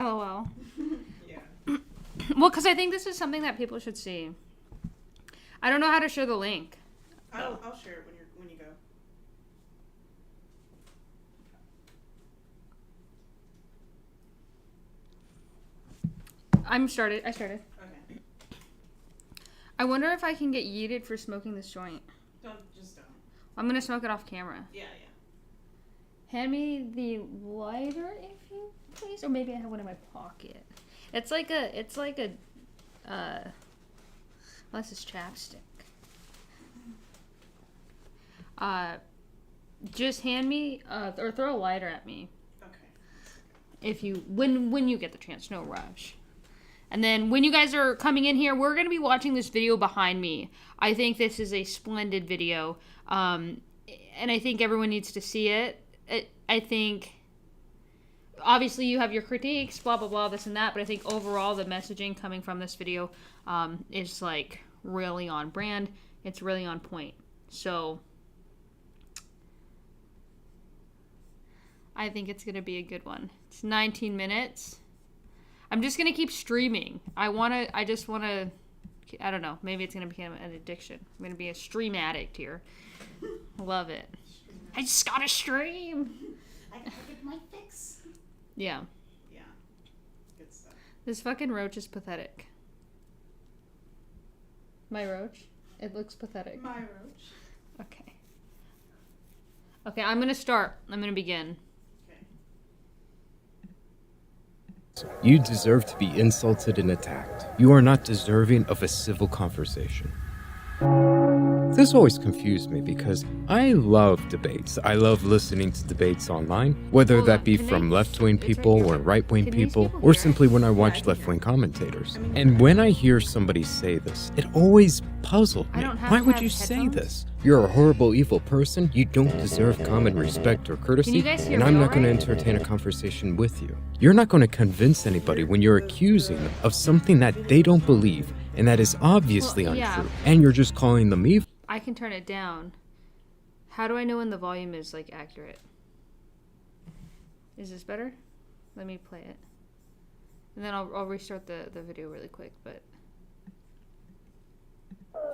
LOL. Yeah. Well, because I think this is something that people should see. I don't know how to share the link. I'll share it when you go. I started. Okay. I wonder if I can get yeeted for smoking this joint. Don't. I'm gonna smoke it off camera. Yeah. Hand me the lighter, if you please, or maybe I have one in my pocket. It's like a. This is chapstick. Just hand me, or throw a lighter at me. Okay. If you, when you get the chance, no rush. And then when you guys are coming in here, we're going to be watching this video behind me. I think this is a splendid video. And I think everyone needs to see it. I think, obviously you have your critiques, blah, blah, blah, this and that. But I think overall the messaging coming from this video is like really on brand. It's really on point. So I think it's going to be a good one. It's 19 minutes. I'm just going to keep streaming. I don't know. Maybe it's going to become an addiction. I'm going to be a stream addict here. Love it. I just got to stream. I gotta get my fix. Yeah. Yeah. Good stuff. This fucking roach is pathetic. My roach? It looks pathetic. My roach. Okay. Okay, I'm going to start. I'm going to begin. You deserve to be insulted and attacked. You are not deserving of a civil conversation. This always confused me because I love debates. I love listening to debates online, whether that be from left-wing people or right-wing people, or simply when I watch left-wing commentators. And when I hear somebody say this, it always puzzled me. Why would you say this? You're a horrible, evil person. You don't deserve common respect or courtesy, and I'm not going to entertain a conversation with you. You're not going to convince anybody when you're accusing them of something that they don't believe and that is obviously untrue, and you're just calling them evil. I can turn it down. How do I know when the volume is like accurate? Is this better? Let me play it. And then I'll restart the video really quick, but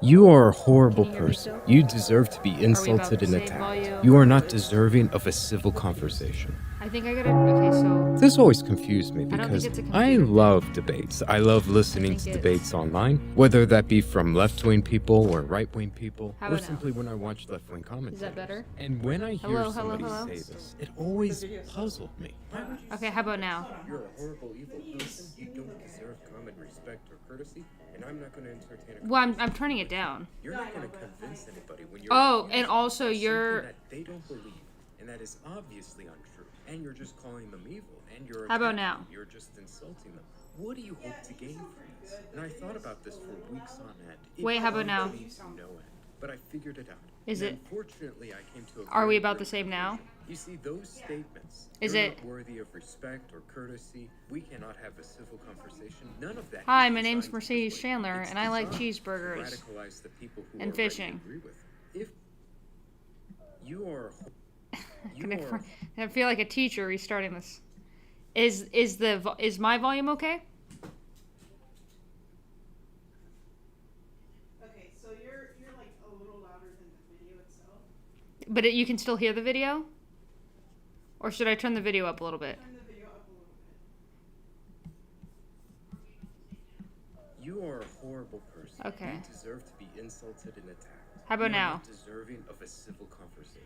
you are a horrible person. You deserve to be insulted and attacked. You are not deserving of a civil conversation. I think I gotta. Okay, so this always confused me because I love debates. I love listening to debates online, whether that be from left-wing people or right-wing people, or simply when I watch left-wing commentators. Is that better? And when I hear somebody say this, it always puzzled me. Okay, how about now? You're a horrible, evil person. You don't deserve common respect or courtesy, and I'm not going to entertain a Well, I'm turning it down. You're not going to convince anybody when you're and also you're that they don't believe, and that is obviously untrue. And you're just calling them evil, and you're how about now? You're just insulting them. What do you hope to gain from this? And I thought about this for weeks on end. Wait, how about now? No end, but I figured it out. Is it? Unfortunately, I came to a Are we about the same now? You see, those statements is are it not worthy of respect or courtesy. We cannot have a civil conversation. None of that. Hi, my name's Mercedes Chandler, and I like cheeseburgers and fishing. If you are I feel like a teacher restarting this. Is my volume okay? Okay, so you're like a little louder than the video itself. But you can still hear the video? Or should I turn the video up a little bit? Turn the video up a little bit. You are a horrible person. Okay. You deserve to be insulted and attacked. How about now? Not deserving of a civil conversation.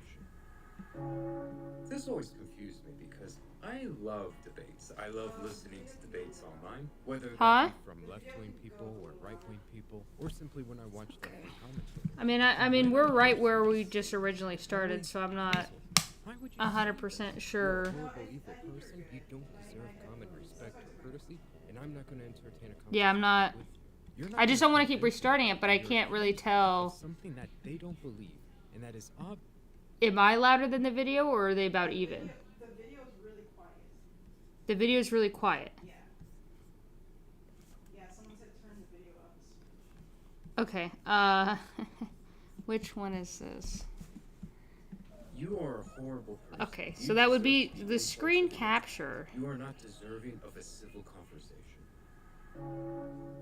This always confused me because I love debates. I love listening to debates online, whether that be from left-wing people or right-wing people, or simply when I watch left-wing commentators. I mean, we're right where we just originally started, so I'm not 100% sure. You're a horrible, evil person. You don't deserve common respect or courtesy, and I'm not going to entertain a conversation. Yeah, I'm not. I just don't want to keep restarting it, but I can't really tell. Something that they don't believe, and that is obvious. Am I louder than the video, or are they about even? The video is really quiet. The video is really quiet. Yeah. Yeah, someone said turn the video up. Okay. Which one is this? You are a horrible person. Okay, so that would be the screen capture. You are not deserving of a civil conversation.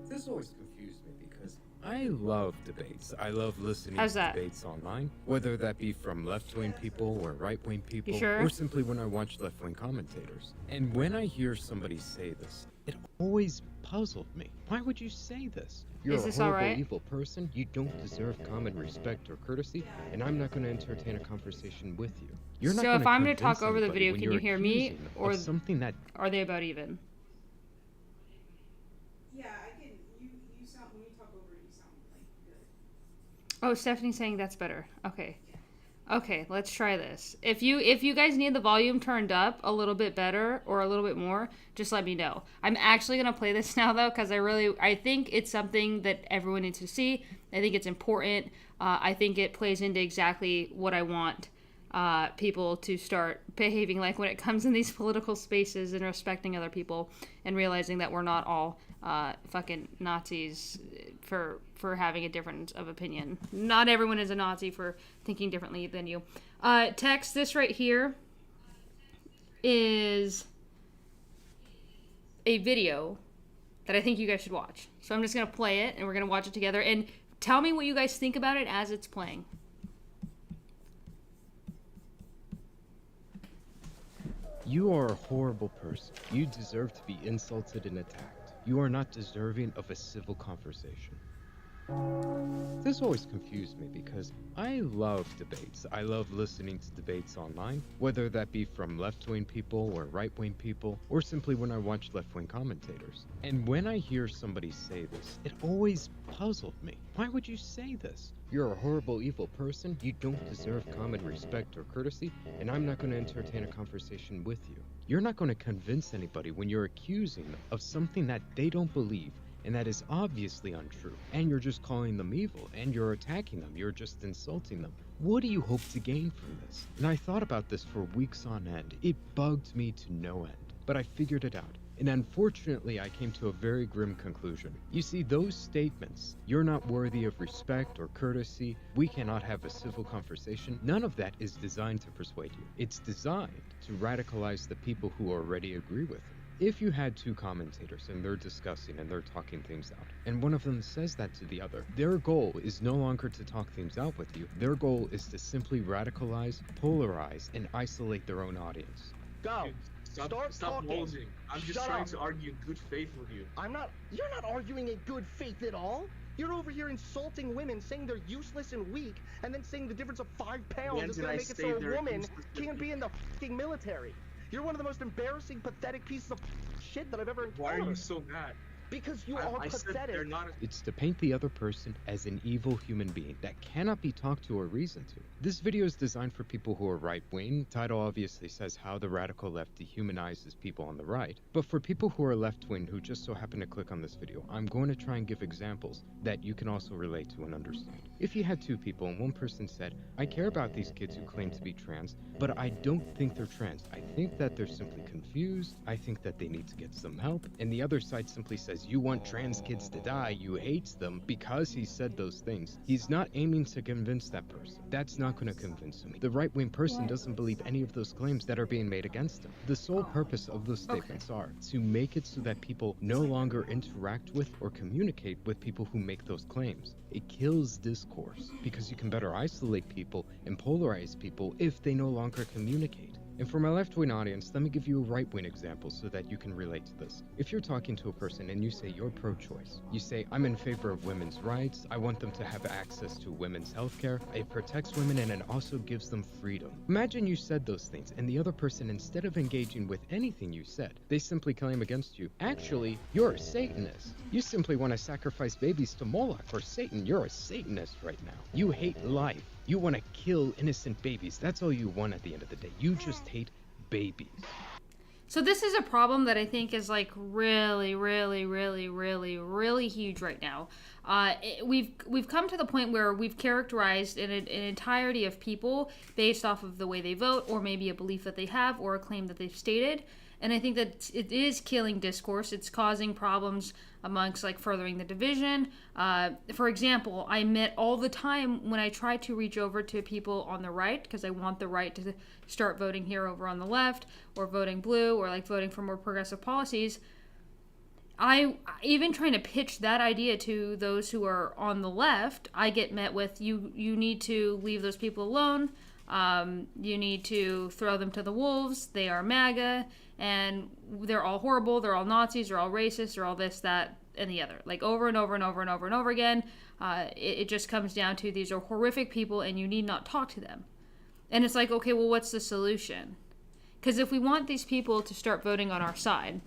This always confused me because I love debates. I love listening How's to that? debates online, whether that be from left-wing people or right-wing people, sure? or simply when I watch left-wing commentators. And when I hear somebody say this, it always puzzled me. Why would you say this? You're Is a this horrible, alright? evil person. You don't deserve common respect or courtesy, and I'm not going to entertain a conversation with you. You're not So gonna if I'm gonna convince talk over the anybody video, when can you're you hear me, accusing them or of something that are they about even? Yeah, I can. You sound when you talk over it, you sound like good. Oh, Stephanie's saying that's better. Okay. Okay, let's try this. If you guys need the volume turned up a little bit better or a little bit more, just let me know. I'm actually gonna play this now though, because I think it's something that everyone needs to see. I think it's important. I think it plays into exactly what I want people to start behaving like when it comes in these political spaces and respecting other people and realizing that we're not all fucking Nazis for having a difference of opinion. Not everyone is a Nazi for thinking differently than you. Text, this right here is a video that I think you guys should watch. So I'm just going to play it and we're going to watch it together and tell me what you guys think about it as it's playing. You are a horrible person. You deserve to be insulted and attacked. You are not deserving of a civil conversation. This always confused me because I love debates. I love listening to debates online, whether that be from left-wing people or right-wing people, or simply when I watch left-wing commentators. And when I hear somebody say this, it always puzzled me. Why would you say this? You're a horrible, evil person. You don't deserve common respect or courtesy, and I'm not going to entertain a conversation with you. You're not going to convince anybody when you're accusing them of something that they don't believe, and that is obviously untrue. And you're just calling them evil, and you're attacking them, you're just insulting them. What do you hope to gain from this? And I thought about this for weeks on end. It bugged me to no end. But I figured it out. And unfortunately, I came to a very grim conclusion. You see, those statements, you're not worthy of respect or courtesy, we cannot have a civil conversation, none of that is designed to persuade you. It's designed to radicalize the people who already agree with it. If you had two commentators and they're discussing and they're talking things out, and one of them says that to the other, their goal is no longer to talk things out with you. Their goal is to simply radicalize, polarize, and isolate their own audience. Go. Stop talking. molding. I'm just Shut trying up. to argue in good faith with you. You're not arguing in good faith at all. You're over here insulting women, saying they're useless and weak, and then saying the difference of 5 pounds When is did gonna I make it say so a they're woman useless and can't be in the fucking military. You're one of the most embarrassing, pathetic pieces of shit that I've ever encountered. Why are you so mad? Because you are I said pathetic. they're not. It's to paint the other person as an evil human being that cannot be talked to or reasoned to. This video is designed for people who are right-wing. Title obviously says how the radical left dehumanizes people on the right. But for people who are left-wing who just so happen to click on this video, I'm going to try and give examples that you can also relate to and understand. If you had two people and one person said, I care about these kids who claim to be trans, but I don't think they're trans. I think that they're simply confused. I think that they need to get some help. And the other side simply says, you want trans kids to die, you hate them because he said those things. He's not aiming to convince that person. That's not going to convince him. The right-wing person doesn't believe any of those claims that are being made against him. The sole purpose of those statements are to make it so that people no longer interact with or communicate with people who make those claims. It kills discourse because you can better isolate people and polarize people if they no longer communicate. And for my left-wing audience, let me give you a right-wing example so that you can relate to this. If you're talking to a person and you say you're pro-choice, you say, I'm in favor of women's rights, I want them to have access to women's healthcare, it protects women and it also gives them freedom. Imagine you said those things and the other person, instead of engaging with anything you said, they simply claim against you, actually, you're a Satanist. You simply want to sacrifice babies to Moloch or Satan. You're a Satanist right now. You hate life. You want to kill innocent babies. That's all you want at the end of the day. You just hate babies. So this is a problem that I think is like really, really, really, really, really huge right now. We've come to the point where we've characterized an entirety of people based off of the way they vote, or maybe a belief that they have, or a claim that they've stated. And I think that it is killing discourse. It's causing problems amongst like furthering the division. For example, I admit all the time when I try to reach over to people on the right, because I want the right to start voting here over on the left, or voting blue, or like voting for more progressive policies. I even trying to pitch that idea to those who are on the left, I get met with you need to leave those people alone. You need to throw them to the wolves. They are MAGA, and they're all horrible. They're all Nazis. They're all racist. They're all this, that, and the other. Like over and over and over and over and over again. It just comes down to these are horrific people, and you need not talk to them. And it's like, okay, well, what's the solution? Because if we want these people to start voting on our side,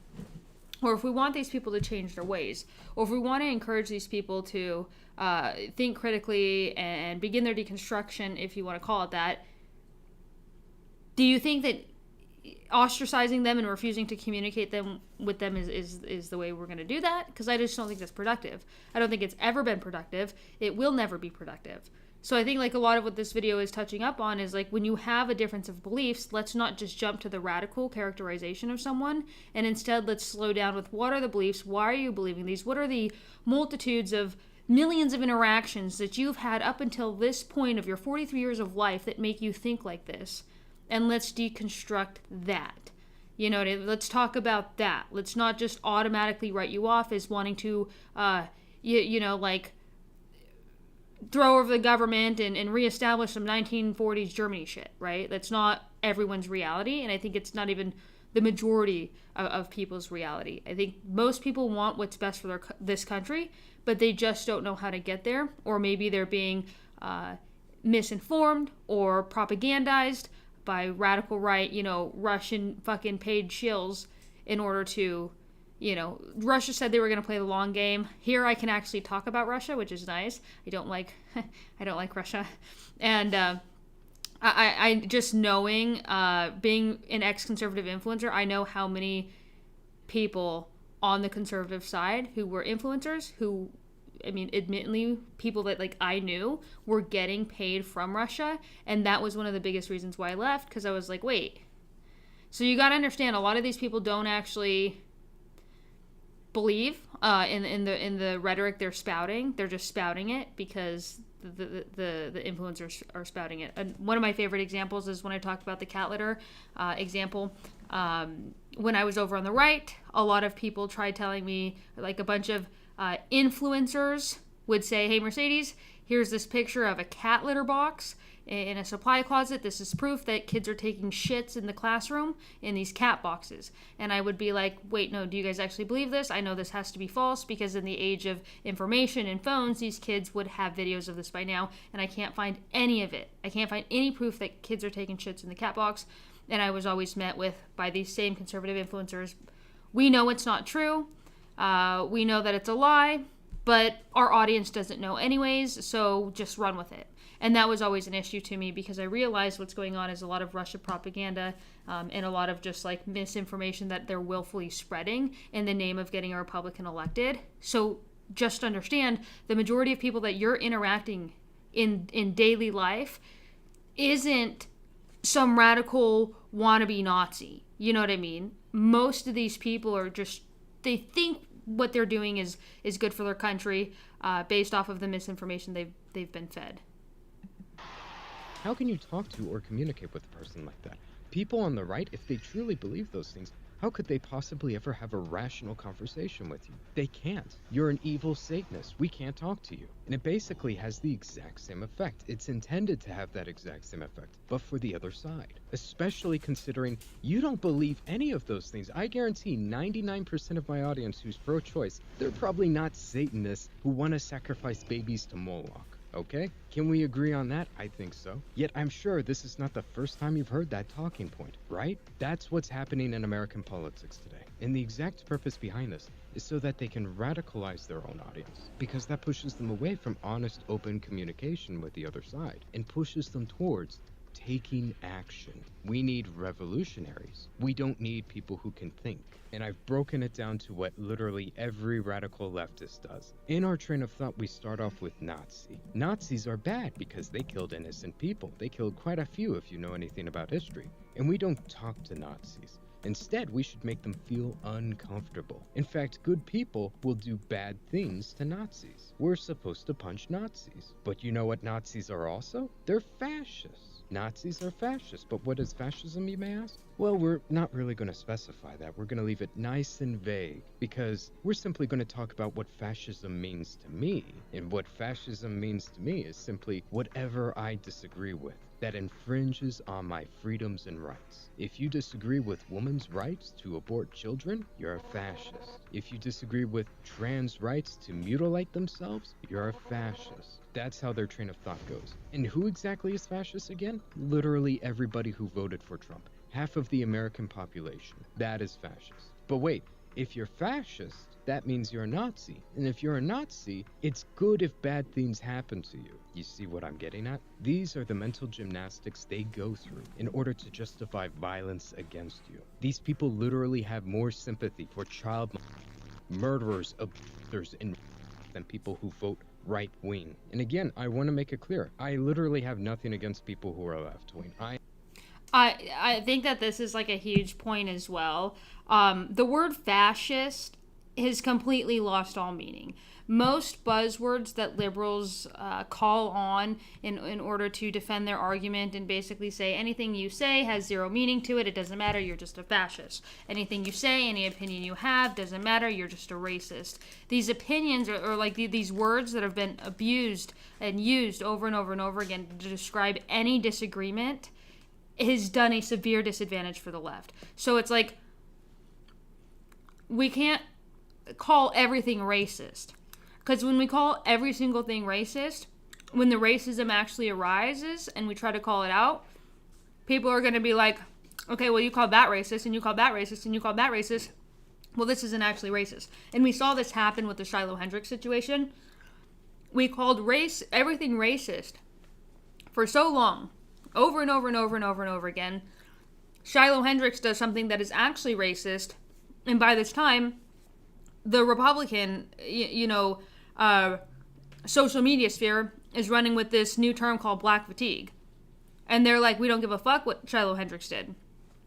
or if we want these people to change their ways, or if we want to encourage these people to think critically and begin their deconstruction, if you want to call it that, do you think that ostracizing them and refusing to communicate with them is the way we're going to do that? Because I just don't think that's productive. I don't think it's ever been productive. It will never be productive. So I think like a lot of what this video is touching up on is like when you have a difference of beliefs, let's not just jump to the radical characterization of someone, and instead let's slow down with what are the beliefs, why are you believing these, what are the multitudes of millions of interactions that you've had up until this point of your 43 years of life that make you think like this, and let's deconstruct that. You know, let's talk about that. Let's not just automatically write you off as wanting to, like throw over the government and reestablish some 1940s Germany shit, right? That's not everyone's reality, and I think it's not even the majority of people's reality. I think most people want what's best for this country, but they just don't know how to get there, or maybe they're being misinformed or propagandized by radical right, Russian fucking paid shills in order to, Russia said they were going to play the long game. Here I can actually talk about Russia, which is nice. I don't like Russia. And I just knowing, being an ex-conservative influencer, I know how many people on the conservative side who were influencers, who, admittedly, people that like I knew were getting paid from Russia. And that was one of the biggest reasons why I left, because I was like, wait. So you got to understand, a lot of these people don't actually believe in the rhetoric they're spouting. They're just spouting it because the influencers are spouting it. And one of my favorite examples is when I talked about the cat litter example. When I was over on the right, a lot of people tried telling me, like a bunch of influencers would say, hey, Mercedes, here's this picture of a cat litter box in a supply closet. This is proof that kids are taking shits in the classroom in these cat boxes. And I would be like, wait, no, do you guys actually believe this? I know this has to be false, because in the age of information and phones, these kids would have videos of this by now, and I can't find any of it. I can't find any proof that kids are taking shits in the cat box. And I was always met with, by these same conservative influencers, we know it's not true. We know that it's a lie, but our audience doesn't know anyways, so just run with it. And that was always an issue to me, because I realized what's going on is a lot of Russia propaganda and a lot of just like misinformation that they're willfully spreading in the name of getting a Republican elected. So just understand, the majority of people that you're interacting in daily life isn't some radical wannabe Nazi. You know what I mean? Most of these people are just, they think what they're doing is good for their country based off of the misinformation they've been fed. How can you talk to or communicate with a person like that? People on the right, if they truly believe those things, how could they possibly ever have a rational conversation with you? They can't. You're an evil Satanist. We can't talk to you. And it basically has the exact same effect. It's intended to have that exact same effect, but for the other side. Especially considering you don't believe any of those things. I guarantee 99% of my audience who's pro-choice, they're probably not Satanists who want to sacrifice babies to Moloch. Okay? Can we agree on that? I think so. Yet I'm sure this is not the first time you've heard that talking point, right? That's what's happening in American politics today. And the exact purpose behind this is so that they can radicalize their own audience, because that pushes them away from honest, open communication with the other side and pushes them towards taking action. We need revolutionaries. We don't need people who can think. And I've broken it down to what literally every radical leftist does. In our train of thought, we start off with Nazi. Nazis are bad because they killed innocent people. They killed quite a few if you know anything about history. And we don't talk to Nazis. Instead, we should make them feel uncomfortable. In fact, good people will do bad things to Nazis. We're supposed to punch Nazis. But you know what Nazis are also? They're fascists. Nazis are fascists, but what is fascism, you may ask? Well, we're not really going to specify that. We're going to leave it nice and vague, because we're simply going to talk about what fascism means to me. And what fascism means to me is simply whatever I disagree with that infringes on my freedoms and rights. If you disagree with women's rights to abort children, you're a fascist. If you disagree with trans rights to mutilate themselves, you're a fascist. That's how their train of thought goes. And who exactly is fascist again? Literally everybody who voted for Trump. Half of the American population. That is fascist. But wait, if you're fascist, that means you're a Nazi. And if you're a Nazi, it's good if bad things happen to you. You see what I'm getting at? These are the mental gymnastics they go through in order to justify violence against you. These people literally have more sympathy for child murderers, abusers, and than people who vote right wing. And again, I want to make it clear, I literally have nothing against people who are left wing. I think that this is like a huge point as well. The word fascist has completely lost all meaning. Most buzzwords that liberals call on in order to defend their argument and basically say anything you say has zero meaning to it, it doesn't matter, you're just a fascist. Anything you say, any opinion you have, doesn't matter, you're just a racist. These opinions are like these words that have been abused and used over and over and over again to describe any disagreement has done a severe disadvantage for the left. So it's like, we can't call everything racist. Because when we call every single thing racist, when the racism actually arises and we try to call it out, people are going to be like, okay, well, you called that racist, and you called that racist, and you called that racist. Well, this isn't actually racist. And we saw this happen with the Shiloh Hendricks situation. We called everything racist for so long, over and over and over and over and over again. Shiloh Hendricks does something that is actually racist, and by this time, the Republican, social media sphere is running with this new term called black fatigue. And they're like, we don't give a fuck what Shiloh Hendricks did.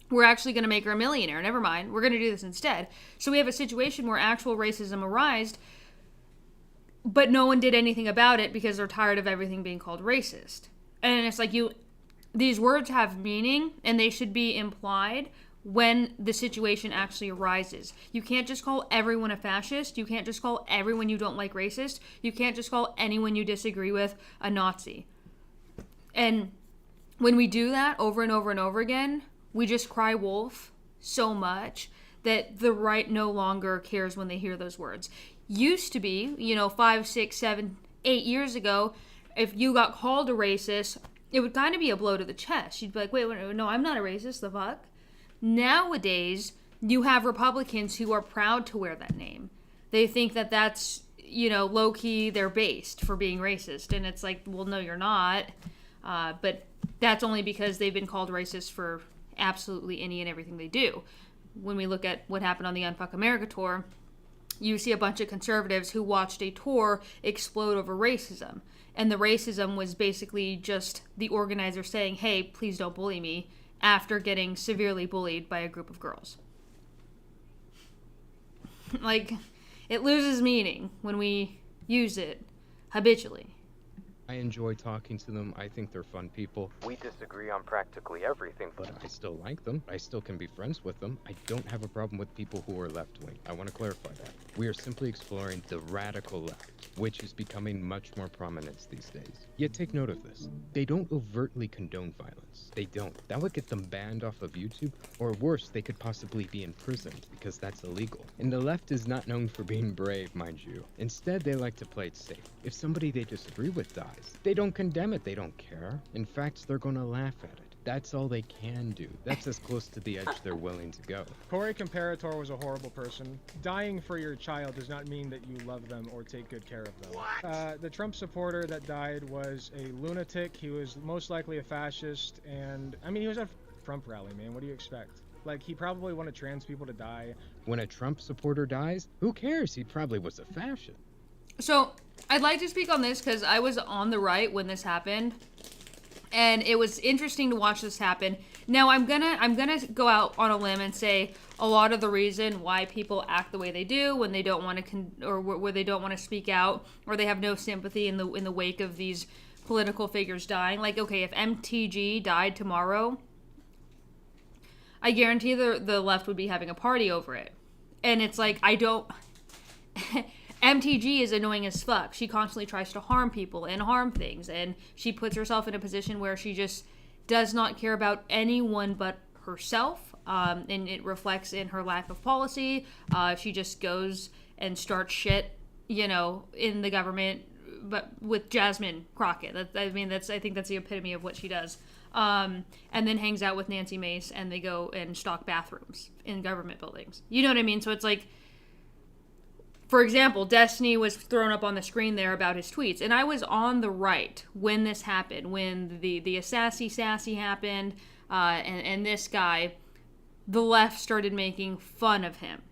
We're actually going to make her a millionaire. Never mind. We're going to do this instead. So we have a situation where actual racism arose, but no one did anything about it because they're tired of everything being called racist. And it's like, these words have meaning, and they should be implied when the situation actually arises. You can't just call everyone a fascist. You can't just call everyone you don't like racist. You can't just call anyone you disagree with a Nazi. And when we do that over and over and over again, we just cry wolf so much that the right no longer cares when they hear those words. Used to be, 5, 6, 7, 8 years ago, if you got called a racist, it would kind of be a blow to the chest. You'd be like, wait, no, I'm not a racist, the fuck? Nowadays, you have Republicans who are proud to wear that name. They think that that's, low-key, they're based for being racist. And it's like, well, no, you're not. But that's only because they've been called racist for absolutely any and everything they do. When we look at what happened on the Unfuck America tour, you see a bunch of conservatives who watched a tour explode over racism. And the racism was basically just the organizer saying, hey, please don't bully me, after getting severely bullied by a group of girls. Like, it loses meaning when we use it habitually. I enjoy talking to them. I think they're fun people. We disagree on practically everything, but I still like them. I still can be friends with them. I don't have a problem with people who are left-wing. I want to clarify that. We are simply exploring the radical left, which is becoming much more prominent these days. Yet take note of this. They don't overtly condone violence. They don't. That would get them banned off of YouTube, or worse, they could possibly be imprisoned, because that's illegal. And the left is not known for being brave, mind you. Instead, they like to play it safe. If somebody they disagree with dies, they don't condemn it, they don't care. In fact, they're gonna laugh at it. That's all they can do. That's as close to the edge they're willing to go. Corey Comparator was a horrible person. Dying for your child does not mean that you love them or take good care of them. What? The Trump supporter that died was a lunatic. He was most likely a fascist, and he was at a Trump rally, man. What do you expect? Like, he probably wanted trans people to die. When a Trump supporter dies, who cares? He probably was a fascist. So, I'd like to speak on this because I was on the right when this happened. And it was interesting to watch this happen. Now I'm gonna go out on a limb and say a lot of the reason why people act the way they do when they don't want to or where they don't want to speak out, or they have no sympathy in the wake of these political figures dying. Like, okay, if MTG died tomorrow, I guarantee the left would be having a party over it. And it's like, I don't... MTG is annoying as fuck. She constantly tries to harm people and harm things, and she puts herself in a position where she just does not care about anyone but herself, and it reflects in her lack of policy. She just goes and starts shit, you know, in the government, but with Jasmine Crockett. I think that's the epitome of what she does. And then hangs out with Nancy Mace, and they go and stalk bathrooms in government buildings. You know what I mean? So it's like, for example, Destiny was thrown up on the screen there about his tweets, and I was on the right when this happened, when the sassy happened, and this guy, the left started making fun of him.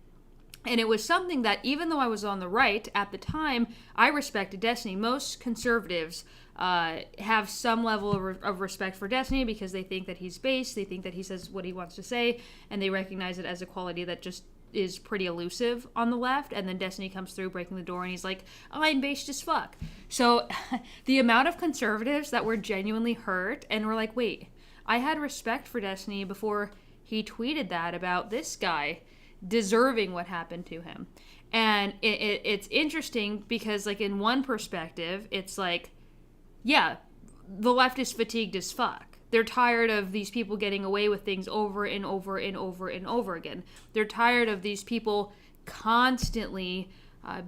And it was something that, even though I was on the right at the time, I respected Destiny. Most conservatives have some level of respect for Destiny because they think that he's based, they think that he says what he wants to say, and they recognize it as a quality that just is pretty elusive on the left. And then Destiny comes through breaking the door and he's like, oh, I'm based as fuck. So the amount of conservatives that were genuinely hurt and were like, wait, I had respect for Destiny before he tweeted that about this guy deserving what happened to him. And it's interesting because, like, in one perspective, it's like, yeah, the left is fatigued as fuck. They're tired of these people getting away with things over and over and over and over again. They're tired of these people constantly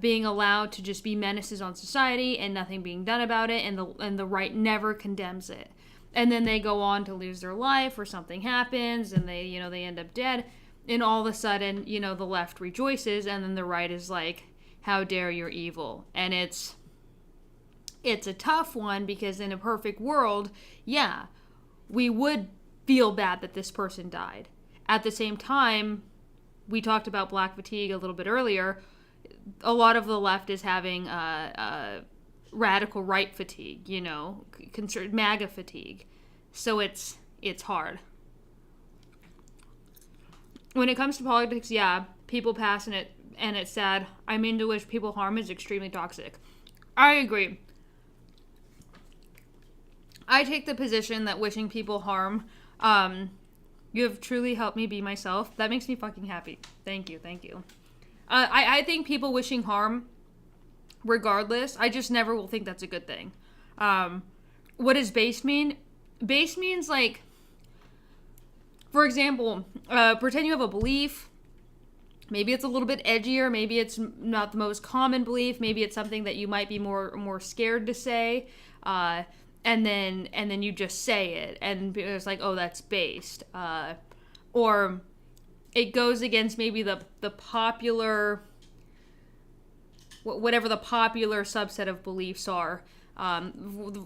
being allowed to just be menaces on society and nothing being done about it, and the right never condemns it. And then they go on to lose their life, or something happens, and they end up dead. And all of a sudden, the left rejoices, and then the right is like, how dare you're evil. And it's a tough one, because in a perfect world, yeah, we would feel bad that this person died. At the same time, we talked about black fatigue a little bit earlier. A lot of the left is having radical right fatigue, MAGA fatigue. So it's hard. When it comes to politics, yeah, people pass and it's sad. I mean, to wish people harm is extremely toxic. I agree. I take the position that wishing people harm, you have truly helped me be myself. That makes me fucking happy. Thank you. I think people wishing harm, regardless, I just never will think that's a good thing. What does base mean? Base means, like, for example, pretend you have a belief. Maybe it's a little bit edgier. Maybe it's not the most common belief. Maybe it's something that you might be more scared to say. And then you just say it, and it's like, oh, that's based. Or it goes against maybe the popular, whatever the popular subset of beliefs are.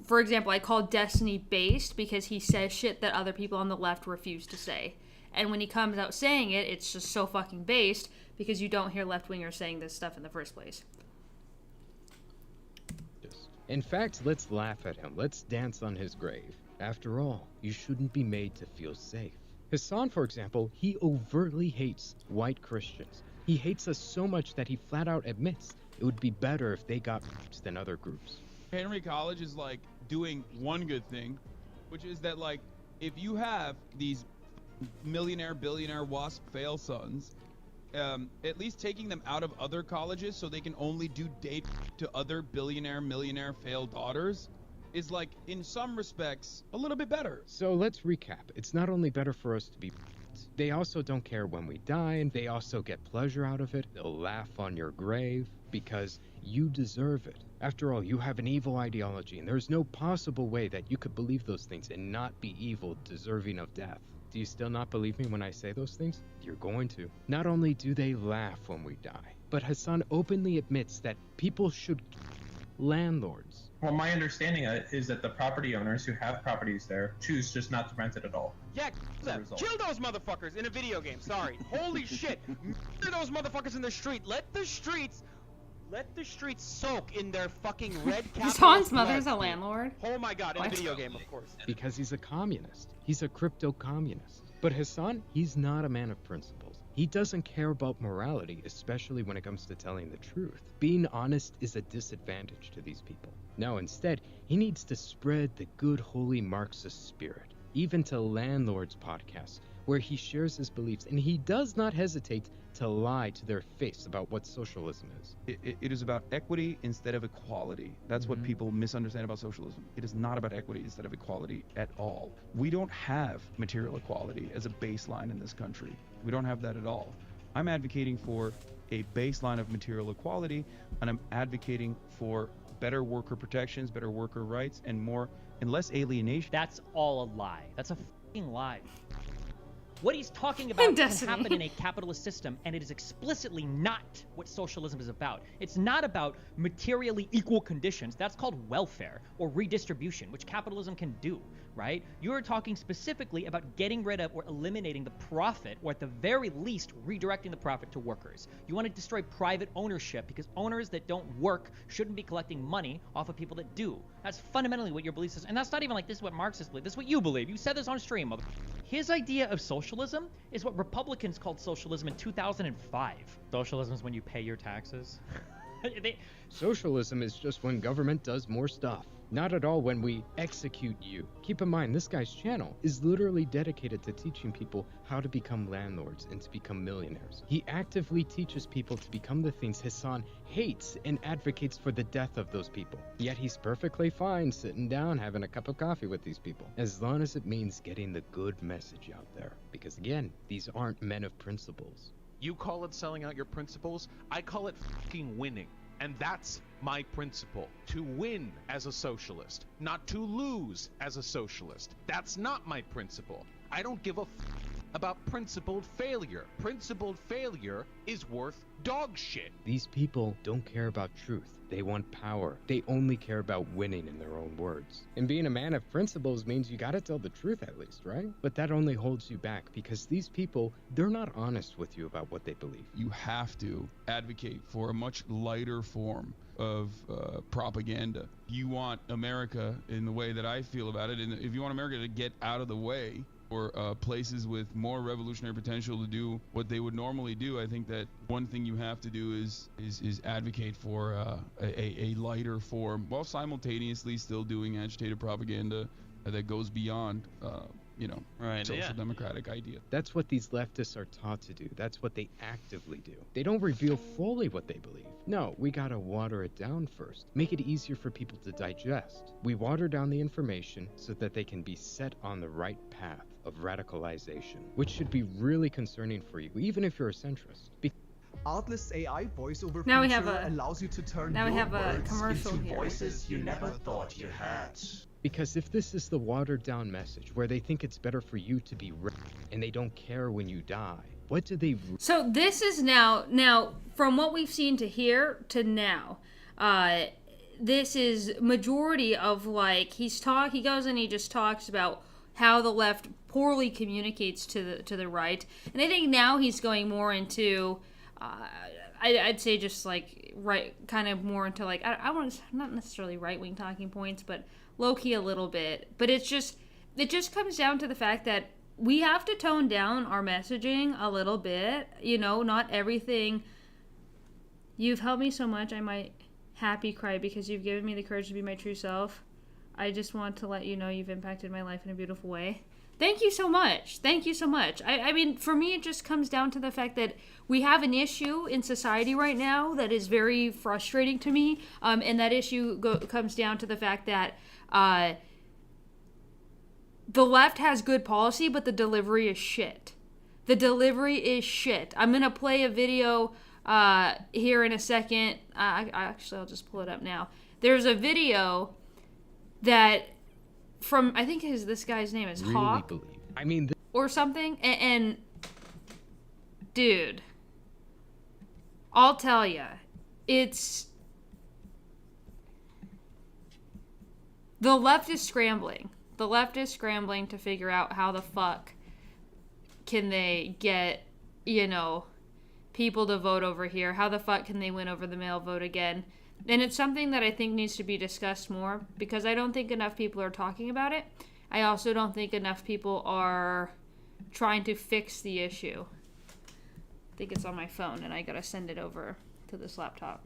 For example, I call Destiny based because he says shit that other people on the left refuse to say. And when he comes out saying it, it's just so fucking based because you don't hear left-wingers saying this stuff in the first place. In fact, let's laugh at him. Let's dance on his grave. After all, you shouldn't be made to feel safe. Hassan, for example, he overtly hates white Christians. He hates us so much that he flat out admits it would be better if they got rights than other groups. Henry College is like doing one good thing, which is that, like, if you have these millionaire, billionaire, WASP fail sons, at least taking them out of other colleges so they can only do date to other billionaire, millionaire failed daughters is, like, in some respects, a little bit better. So let's recap. It's not only better for us to be they also don't care when we die, and they also get pleasure out of it. They'll laugh on your grave because you deserve it. After all, you have an evil ideology, and there's no possible way that you could believe those things and not be evil, deserving of death. Do you still not believe me when I say those things? You're going to. Not only do they laugh when we die, but Hassan openly admits that people should landlords. Well, my understanding is that the property owners who have properties there choose just not to rent it at all. Yeah, kill those motherfuckers in a video game. Sorry. Holy shit. Murder those motherfuckers in the street. Let the streets Let the streets soak in their fucking red capitalist Hassan's mother's a lead. landlord. Oh my god, in What? a video game, of course. Because he's a communist. He's a crypto-communist. But Hassan, he's not a man of principles. He doesn't care about morality, especially when it comes to telling the truth. Being honest is a disadvantage to these people. No, instead, he needs to spread the good holy Marxist spirit, even to Landlord's podcast, where he shares his beliefs, and he does not hesitate to lie to their face about what socialism is. It is about equity instead of equality. That's what people misunderstand about socialism. It is not about equity instead of equality at all. We don't have material equality as a baseline in this country. We don't have that at all. I'm advocating for a baseline of material equality, and I'm advocating for better worker protections, better worker rights, and less alienation. That's all a lie. That's a fucking lie. What he's talking about can happen in a capitalist system, and it is explicitly not what socialism is about. It's not about materially equal conditions. That's called welfare or redistribution, which capitalism can do, right? You're talking specifically about getting rid of or eliminating the profit, or at the very least, redirecting the profit to workers. You want to destroy private ownership because owners that don't work shouldn't be collecting money off of people that do. That's fundamentally what your belief is. And that's not even like this is what Marxists believe. This is what you believe. You said this on stream, mother. His idea of socialism is what Republicans called socialism in 2005. Socialism is when you pay your taxes. Socialism is just when government does more stuff. Not at all when we execute you. Keep in mind, this guy's channel is literally dedicated to teaching people how to become landlords and to become millionaires. He actively teaches people to become the things Hassan hates and advocates for the death of those people. Yet he's perfectly fine sitting down having a cup of coffee with these people, as long as it means getting the good message out there. Because again, these aren't men of principles. You call it selling out your principles, I call it fucking winning. And that's my principle, to win as a socialist, not to lose as a socialist. That's not my principle. I don't give a about principled failure. Principled failure is worth dog shit. These people don't care about truth. They want power. They only care about winning, in their own words. And being a man of principles means you gotta tell the truth at least, right? But that only holds you back because these people, they're not honest with you about what they believe. You have to advocate for a much lighter form of propaganda. You want America, in the way that I feel about it, and if you want America to get out of the way, or places with more revolutionary potential to do what they would normally do, I think that one thing you have to do is advocate for a lighter form, while simultaneously still doing agitated propaganda that goes beyond social democratic idea. That's what these leftists are taught to do. That's what they actively do. They don't reveal fully what they believe. No, we gotta water it down first. Make it easier for people to digest. We water down the information so that they can be set on the right path of radicalization, which should be really concerning for you, even if you're a centrist. Artless AI voiceover now feature allows you to turn your words commercial into here. voices you never thought you had. Because if this is the watered down message where they think it's better for you to be rich and they don't care when you die, what do they... So this is now from what we've seen to here to now, this is majority of like, he goes and he just talks about how the left poorly communicates to the right. And I think now he's going more into, I'd say just like right, kind of more into like, I want not necessarily right-wing talking points, but low-key a little bit. But it just comes down to the fact that we have to tone down our messaging a little bit. You know, not everything. You've helped me so much, I might happy cry because you've given me the courage to be my true self. I just want to let you know you've impacted my life in a beautiful way. Thank you so much. Thank you so much. I mean, for me, it just comes down to the fact that we have an issue in society right now that is very frustrating to me. And that issue comes down to the fact that the left has good policy, but the delivery is shit. The delivery is shit. I'm going to play a video here in a second. Actually, I'll just pull it up now. There's a video that from, I think this guy's name is Hawk. Or something. And dude, I'll tell ya, it's... The left is scrambling. The left is scrambling to figure out how the fuck can they get, people to vote over here. How the fuck can they win over the male vote again? And it's something that I think needs to be discussed more, because I don't think enough people are talking about it. I also don't think enough people are trying to fix the issue. I think it's on my phone and I gotta send it over to this laptop.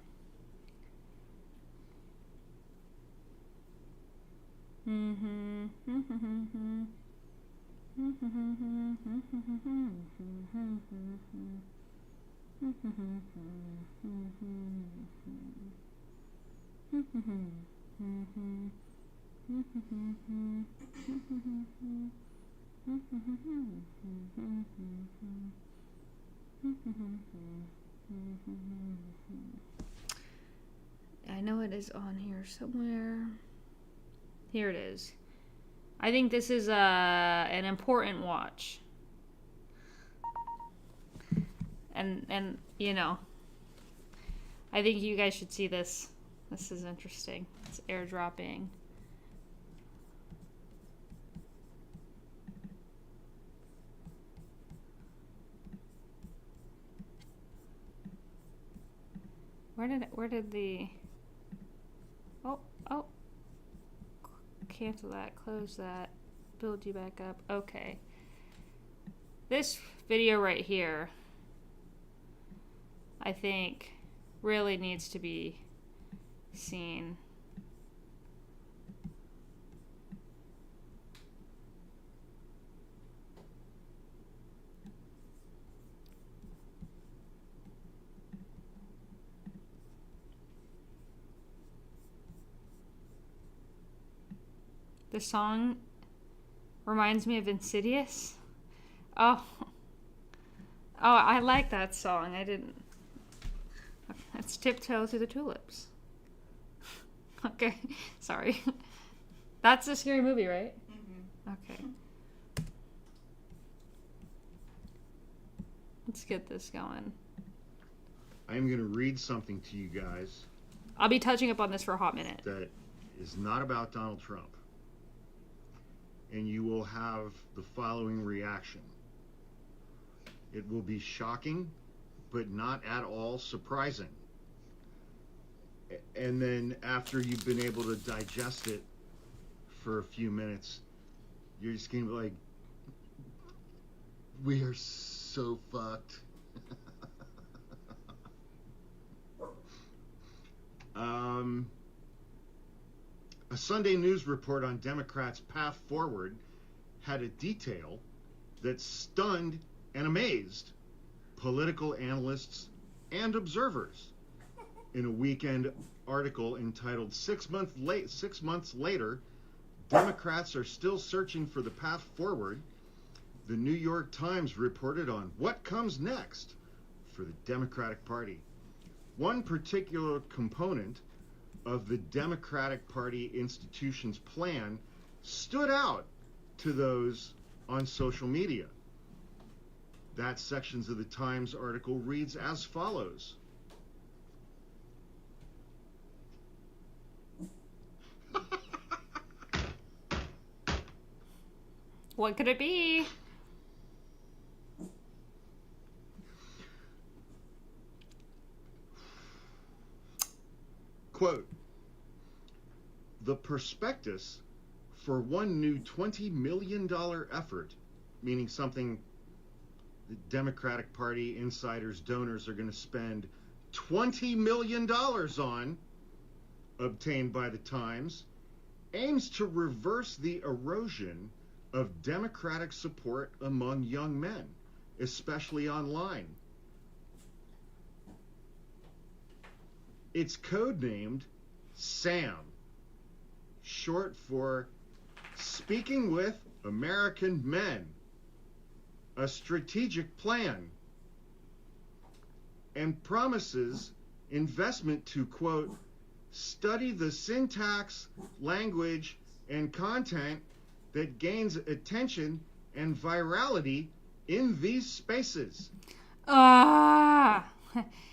I know it is on here somewhere. Here it is. I think this is an important watch. And you know, I think you guys should see this. This is interesting. It's airdropping. Where did the... Oh. Cancel that, close that, build you back up. Okay. This video right here, I think, really needs to be seen. The song reminds me of Insidious. Oh, I like that song. I didn't. It's Tiptoe Through the Tulips. Okay, sorry. That's a scary movie, right? Mm-hmm. Okay. Let's get this going. I am going to read something to you guys. I'll be touching up on this for a hot minute. That is not about Donald Trump. And you will have the following reaction. It will be shocking, but not at all surprising. And then after you've been able to digest it for a few minutes, you're just going to be like, we are so fucked. A Sunday news report on Democrats' path forward had a detail that stunned and amazed political analysts and observers. In a weekend article entitled 6 months later, Democrats are still searching for the path forward, the New York Times reported on what comes next for the Democratic Party. One particular component of the Democratic Party institution's plan stood out to those on social media. That sections of the Times article reads as follows. What could it be? Quote, the prospectus for one new $20 million effort, meaning something the Democratic Party insiders, donors are going to spend $20 million on, obtained by the Times, aims to reverse the erosion of Democratic support among young men, especially online. It's codenamed SAM, short for Speaking with American Men, a strategic plan, and promises investment to, quote, study the syntax, language, and content that gains attention and virality in these spaces.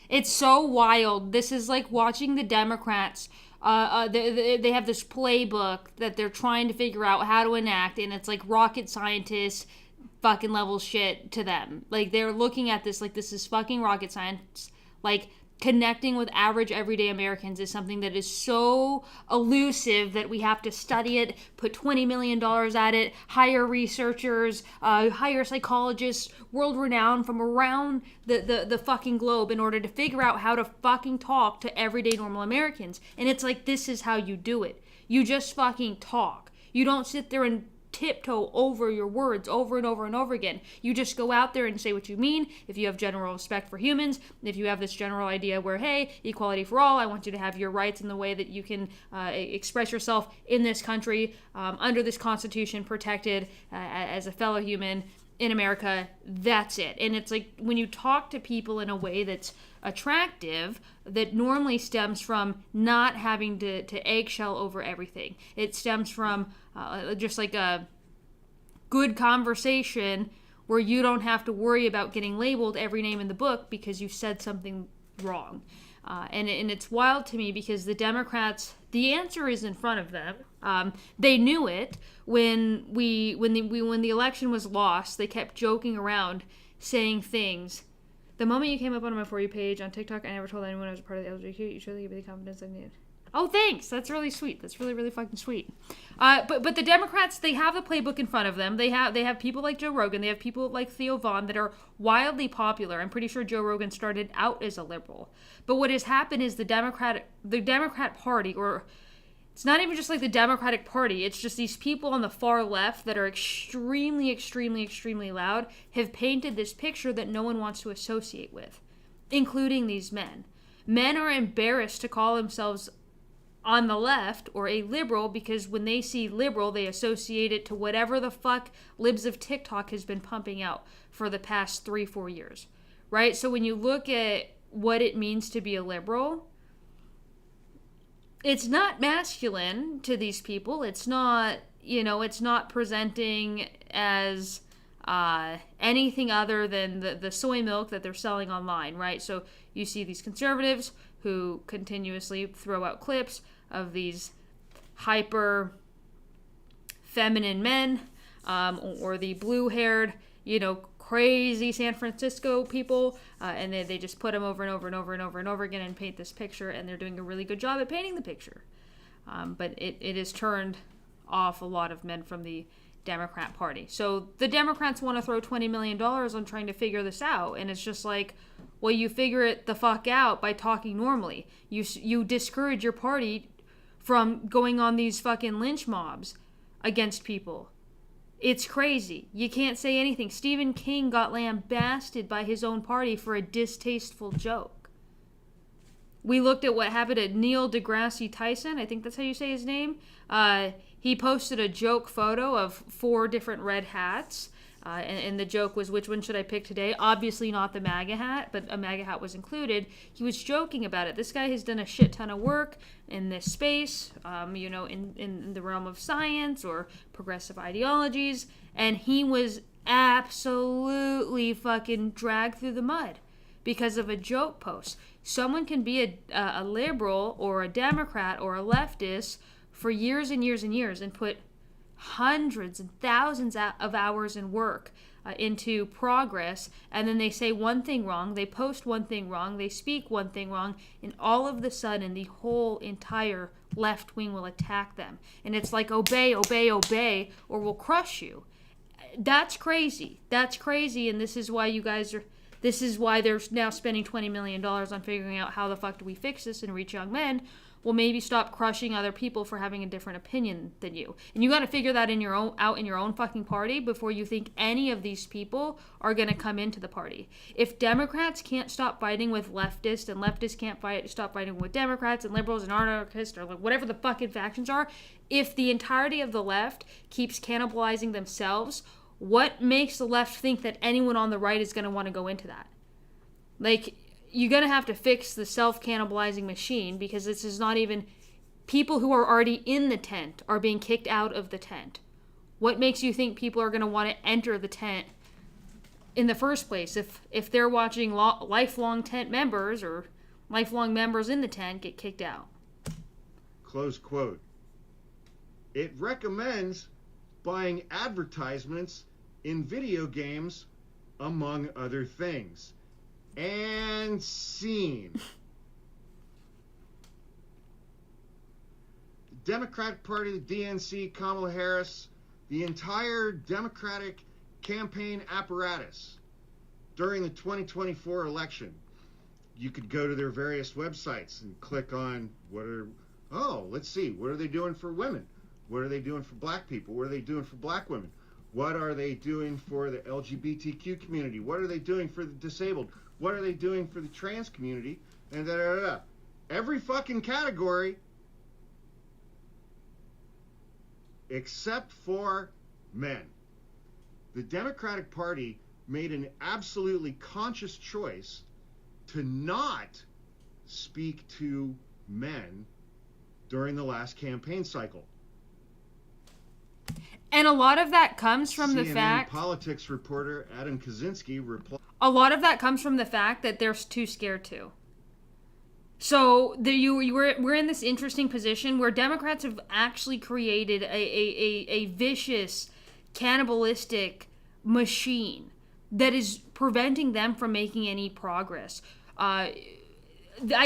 It's so wild. This is like watching the Democrats. They have this playbook that they're trying to figure out how to enact, and it's like rocket scientists fucking level shit to them. Like, they're looking at this like this is fucking rocket science. Like, connecting with average everyday Americans is something that is so elusive that we have to study it, put $20 million at it, hire researchers, hire psychologists, world-renowned from around the fucking globe in order to figure out how to fucking talk to everyday normal Americans. And it's like, this is how you do it. You just fucking talk. You don't sit there and tiptoe over your words over and over and over again. You just go out there and say what you mean. If you have general respect for humans, if you have this general idea where, hey, equality for all, I want you to have your rights in the way that you can express yourself in this country, under this Constitution, protected as a fellow human in America, that's it. And it's like, when you talk to people in a way that's attractive, that normally stems from not having to eggshell over everything. It stems from just like a good conversation where you don't have to worry about getting labeled every name in the book because you said something wrong. And it's wild to me because the Democrats, the answer is in front of them. They knew it when the election was lost. They kept joking around, saying things. The moment you came up on my For You page on TikTok, I never told anyone I was a part of the LGBTQ. You truly gave me the confidence I needed. Oh, thanks. That's really sweet. That's really, really fucking sweet. But the Democrats, they have the playbook in front of them. They have people like Joe Rogan. They have people like Theo Vaughn that are wildly popular. I'm pretty sure Joe Rogan started out as a liberal. But what has happened is the Democrat Party, or it's not even just like the Democratic Party, it's just these people on the far left that are extremely, extremely, extremely loud, have painted this picture that no one wants to associate with, including these men. Men are embarrassed to call themselves on the left or a liberal because when they see liberal, they associate it to whatever the fuck libs of TikTok has been pumping out for the past 3-4 years, right? So when you look at what it means to be a liberal, it's not masculine to these people. It's not, it's not presenting as anything other than the soy milk that they're selling online, right? So you see these conservatives who continuously throw out clips of these hyper feminine men, or the blue-haired, crazy San Francisco people, and they just put them over and over and over and over and over again and paint this picture, and they're doing a really good job at painting the picture. But it has turned off a lot of men from the Democrat Party. So the Democrats want to throw $20 million on trying to figure this out, and it's just like, well, you figure it the fuck out by talking normally. You discourage your party from going on these fucking lynch mobs against people. It's crazy. You can't say anything. Stephen King got lambasted by his own party for a distasteful joke. We looked at what happened to Neil deGrasse Tyson. I think that's how you say his name. He posted a joke photo of 4 different red hats. And the joke was, which one should I pick today? Obviously not the MAGA hat, but a MAGA hat was included. He was joking about it. This guy has done a shit ton of work in this space, in the realm of science or progressive ideologies, and he was absolutely fucking dragged through the mud because of a joke post. Someone can be a liberal or a Democrat or a leftist for years and years and years and put hundreds and thousands of hours in work into progress, and then they say one thing wrong, they post one thing wrong, they speak one thing wrong, and all of the sudden the whole entire left wing will attack them. And it's like, obey, obey, obey, or we'll crush you. That's crazy. That's crazy, and this is why they're now spending $20 million on figuring out how the fuck do we fix this and reach young men. Well, maybe stop crushing other people for having a different opinion than you. And you got to figure that out in your own fucking party before you think any of these people are going to come into the party. If Democrats can't stop fighting with leftists and leftists can't stop fighting with Democrats and liberals and anarchists or like whatever the fucking factions are, if the entirety of the left keeps cannibalizing themselves, what makes the left think that anyone on the right is going to want to go into that? Like, you're going to have to fix the self-cannibalizing machine because this is not even... People who are already in the tent are being kicked out of the tent. What makes you think people are going to want to enter the tent in the first place if they're watching lifelong tent members or lifelong members in the tent get kicked out? Close quote. It recommends buying advertisements in video games, among other things. And scene. Democratic Party, the DNC, Kamala Harris, the entire Democratic campaign apparatus during the 2024 election. You could go to their various websites and click on let's see, what are they doing for women? What are they doing for black people? What are they doing for black women? What are they doing for the LGBTQ community? What are they doing for the disabled? What are they doing for the trans community? And every fucking category except for men. The Democratic Party made an absolutely conscious choice to not speak to men during the last campaign cycle. And a lot of that comes from the CNN fact... politics reporter Adam Kaczynski replied... A lot of that comes from the fact that they're too scared to. So we're in this interesting position where Democrats have actually created a vicious, cannibalistic machine that is preventing them from making any progress. I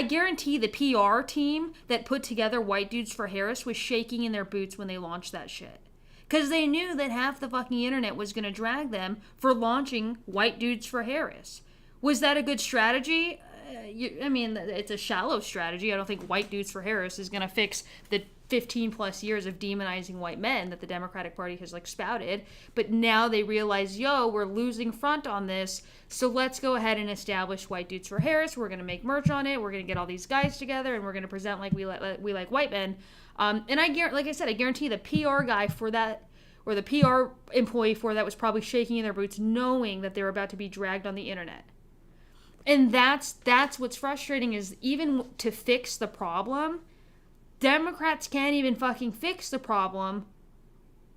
guarantee the PR team that put together White Dudes for Harris was shaking in their boots when they launched that shit. Because they knew that half the fucking internet was going to drag them for launching White Dudes for Harris. Was that a good strategy? I mean, it's a shallow strategy. I don't think White Dudes for Harris is going to fix the 15 plus years of demonizing white men that the Democratic Party has spouted. But now they realize, we're losing front on this. So let's go ahead and establish White Dudes for Harris. We're going to make merch on it. We're going to get all these guys together and we're going to present like we like white men. And I guarantee the PR guy for that, or the PR employee for that, was probably shaking in their boots knowing that they were about to be dragged on the internet. And that's what's frustrating, is even to fix the problem, Democrats can't even fucking fix the problem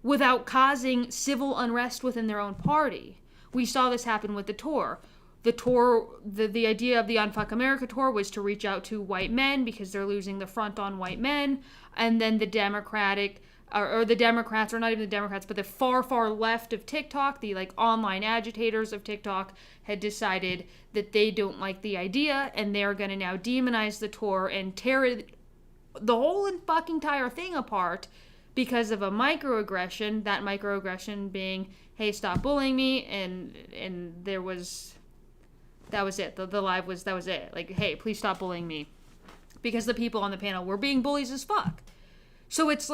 without causing civil unrest within their own party. We saw this happen with the tour. The idea of the Unfuck America tour was to reach out to white men because they're losing the front on white men. And then the Democratic, or the Democrats, or not even the Democrats, but the far, far left of TikTok, the online agitators of TikTok, had decided that they don't like the idea and they're going to now demonize the tour and tear the whole fucking entire thing apart because of a microaggression. That microaggression being, hey, stop bullying me, and that was it. The live was, that was it. Hey, please stop bullying me. Because the people on the panel were being bullies as fuck. So it's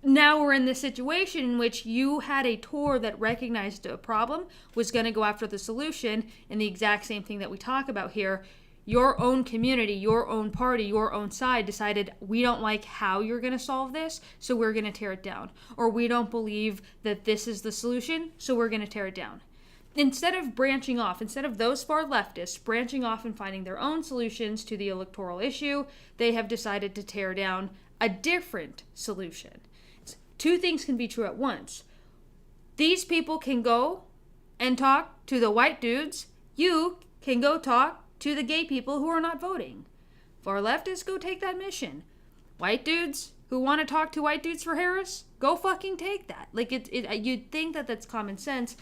now we're in this situation in which you had a tour that recognized a problem, was going to go after the solution, and the exact same thing that we talk about here. Your own community, your own party, your own side decided, we don't like how you're going to solve this, so we're going to tear it down. Or we don't believe that this is the solution, so we're going to tear it down. Instead of branching off, instead of those far leftists branching off and finding their own solutions to the electoral issue, they have decided to tear down a different solution. Two things can be true at once. These people can go and talk to the white dudes. You can go talk to the gay people who are not voting. Far leftists, go take that mission. White dudes who want to talk to White Dudes for Harris, go fucking take that. You'd think that that's common sense,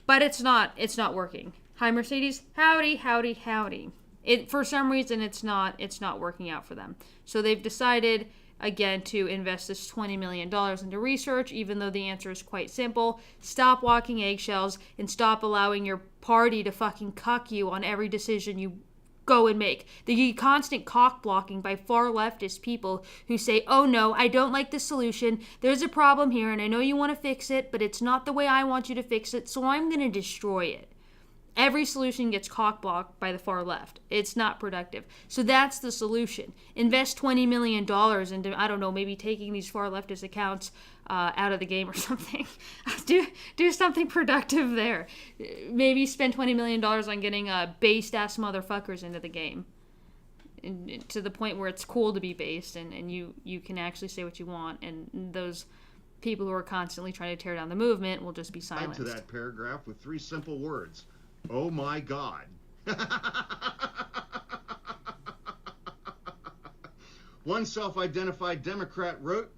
but it's not. It's not working. Hi, Mercedes. Howdy, howdy, howdy. For some reason, it's not working out for them. So they've decided, again, to invest this $20 million into research, even though the answer is quite simple. Stop walking eggshells and stop allowing your party to fucking cuck you on every decision you go and make. The constant cock blocking by far leftist people who say, oh no, I don't like the solution. There's a problem here and I know you want to fix it, but it's not the way I want you to fix it, so I'm going to destroy it. Every solution gets cock-blocked by the far left. It's not productive. So that's the solution. Invest $20 million into, I don't know, maybe taking these far leftist accounts out of the game or something. do something productive there. Maybe spend $20 million on getting based-ass motherfuckers into the game. To the point where it's cool to be based and you can actually say what you want. And those people who are constantly trying to tear down the movement will just be silenced. To that paragraph with 3 simple words. Oh my God. One self-identified Democrat wrote,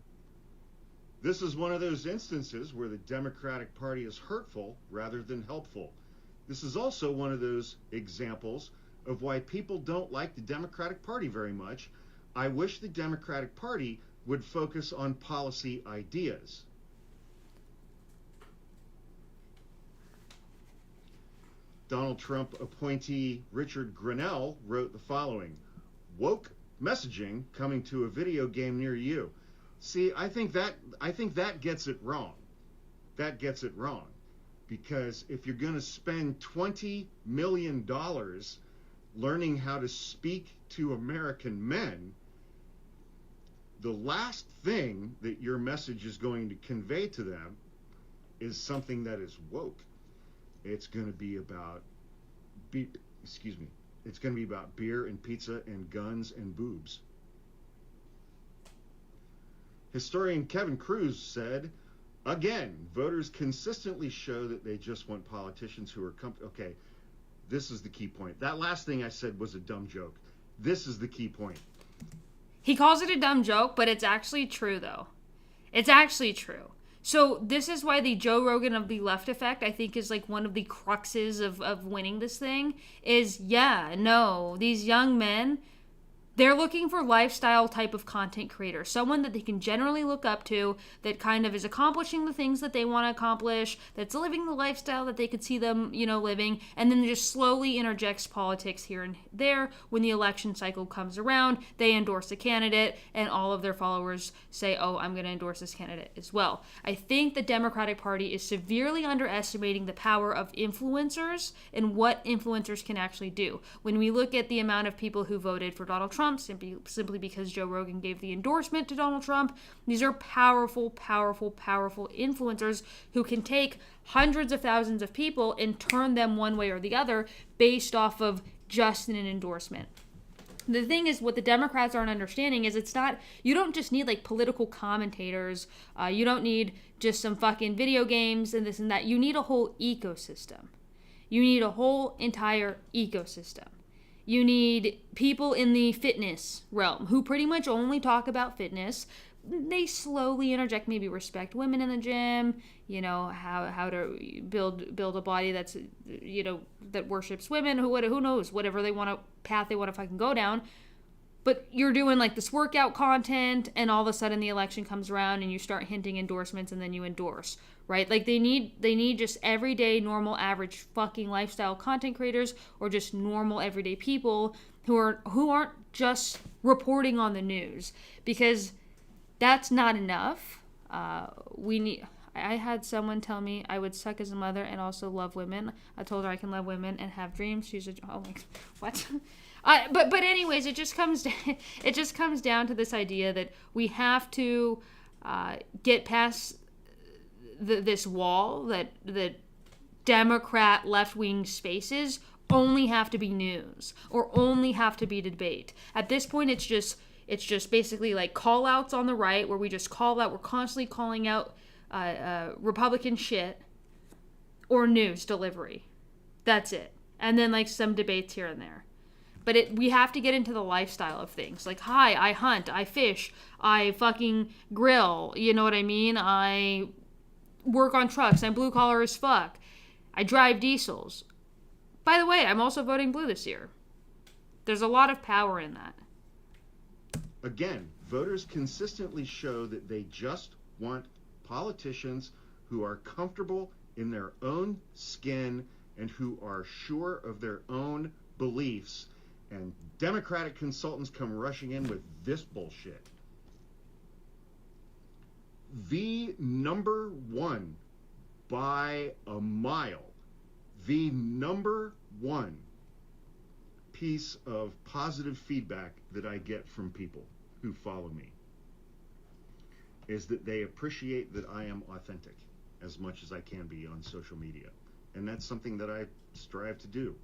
This is one of those instances where the Democratic Party is hurtful rather than helpful. This is also one of those examples of why people don't like the Democratic Party very much. I wish the Democratic Party would focus on policy ideas. Donald Trump appointee Richard Grenell wrote the following: "Woke messaging coming to a video game near you." See, I think that gets it wrong. That gets it wrong. Because if you're going to spend $20 million learning how to speak to American men, the last thing that your message is going to convey to them is something that is woke. It's going to be about it's going to be about beer and pizza and guns and boobs. Historian Kevin Cruz said, again, voters consistently show that they just want politicians who are okay, this is the key point. That last thing I said was a dumb joke. This is the key point. He calls it a dumb joke, but it's actually true, though. It's actually true. So this is why the Joe Rogan of the left effect, I think, is like one of the cruxes of winning this thing, is, yeah, no, these young men, they're looking for lifestyle type of content creator, someone that they can generally look up to, that kind of is accomplishing the things that they want to accomplish, that's living the lifestyle that they could see them, living, and then just slowly interjects politics here and there. When the election cycle comes around, they endorse a candidate, and all of their followers say, oh, I'm going to endorse this candidate as well. I think the Democratic Party is severely underestimating the power of influencers and what influencers can actually do. When we look at the amount of people who voted for Donald Trump, simply because Joe Rogan gave the endorsement to Donald Trump, these are powerful, powerful, powerful influencers who can take hundreds of thousands of people and turn them one way or the other based off of just an endorsement. The thing is, what the Democrats aren't understanding is you don't just need like political commentators, you don't need just some fucking video games and this and that. You need a whole ecosystem. You need a whole entire ecosystem. You need people in the fitness realm who pretty much only talk about fitness. They slowly interject, maybe respect women in the gym, how to build a body that's, that worships women, who knows, whatever path they want to fucking go down. But you're doing like this workout content, and all of a sudden the election comes around and you start hinting endorsements, and then you endorse, right? Like they need just everyday, normal, average fucking lifestyle content creators, or just normal everyday people who aren't just reporting on the news, because that's not enough. I had someone tell me I would suck as a mother and also love women. I told her I can love women and have dreams. She's what? But anyways, it just comes down to this idea that we have to get past this wall that Democrat left-wing spaces only have to be news or only have to be debate. At this point, it's just basically like call outs on the right, where we just call out, we're constantly calling out Republican shit, or news delivery. That's it. And then like some debates here and there. But we have to get into the lifestyle of things. Like, hi, I hunt, I fish, I fucking grill, you know what I mean? I work on trucks, I'm blue collar as fuck. I drive diesels. By the way, I'm also voting blue this year. There's a lot of power in that. Again, voters consistently show that they just want politicians who are comfortable in their own skin and who are sure of their own beliefs. And Democratic consultants come rushing in with this bullshit. The number one, by a mile, the number one piece of positive feedback that I get from people who follow me is that they appreciate that I am authentic as much as I can be on social media. And that's something that I strive to do.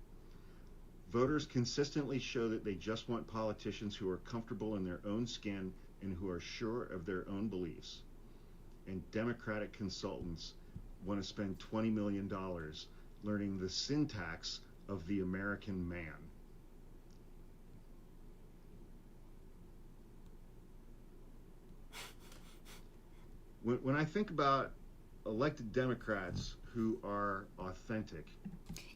Voters consistently show that they just want politicians who are comfortable in their own skin and who are sure of their own beliefs. And Democratic consultants want to spend $20 million learning the syntax of the American man. when I think about elected Democrats who are authentic.